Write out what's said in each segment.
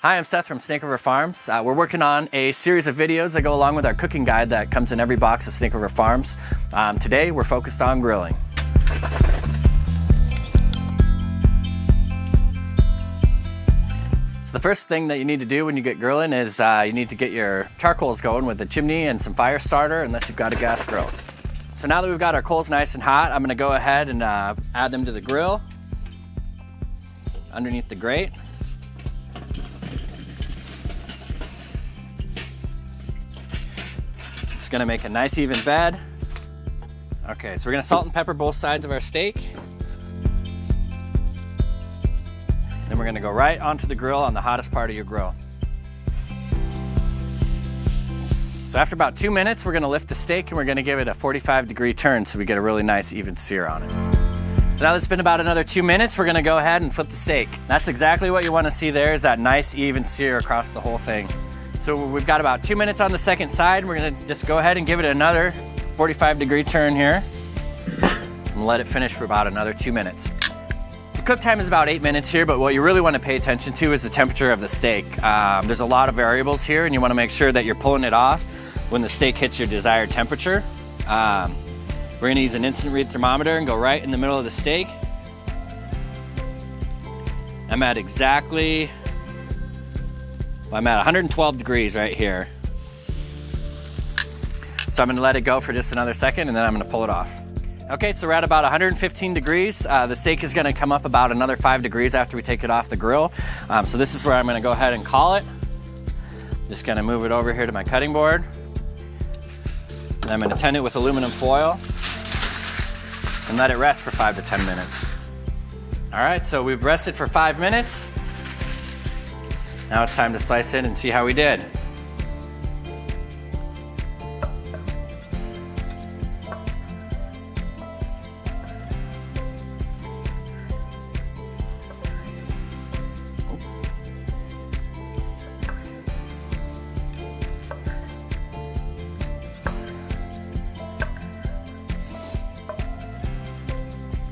Hi, I'm Seth from Snake River Farms. We're working on a series of videos that go along with our cooking guide that comes in every box of Snake River Farms. Today, we're focused on grilling. So the first thing that you need to do when you get grilling is you need to get your charcoals going with a chimney and some fire starter, unless you've got a gas grill. So now that we've got our coals nice and hot, I'm gonna go ahead and add them to the grill underneath the grate. Just gonna make a nice even bed. Okay, so we're gonna salt and pepper both sides of our steak. Then we're gonna go right onto the grill on the hottest part of your grill. So after about 2 minutes, we're gonna lift the steak and we're gonna give it a 45-degree turn so we get a really nice even sear on it. So now that it's been about another 2 minutes, we're gonna go ahead and flip the steak. That's exactly what you wanna see there, is that nice even sear across the whole thing. So we've got about 2 minutes on the second side. We're gonna just go ahead and give it another 45-degree turn here and let it finish for about another 2 minutes. The cook time is about 8 minutes here, but what you really wanna pay attention to is the temperature of the steak. There's a lot of variables here, and you wanna make sure that you're pulling it off when the steak hits your desired temperature. We're gonna use an instant read thermometer and go right in the middle of the steak. I'm at 112 degrees right here. So I'm gonna let it go for just another second and then I'm gonna pull it off. Okay, so we're at about 115 degrees. The steak is gonna come up about another 5 degrees after we take it off the grill. So this is where I'm gonna go ahead and call it. Just gonna move it over here to my cutting board. And I'm gonna tent it with aluminum foil and let it rest for 5 to 10 minutes. All right, so we've rested for 5 minutes. Now it's time to slice it and see how we did.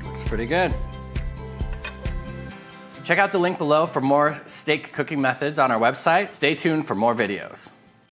Looks pretty good. Check out the link below for more steak cooking methods on our website. Stay tuned for more videos.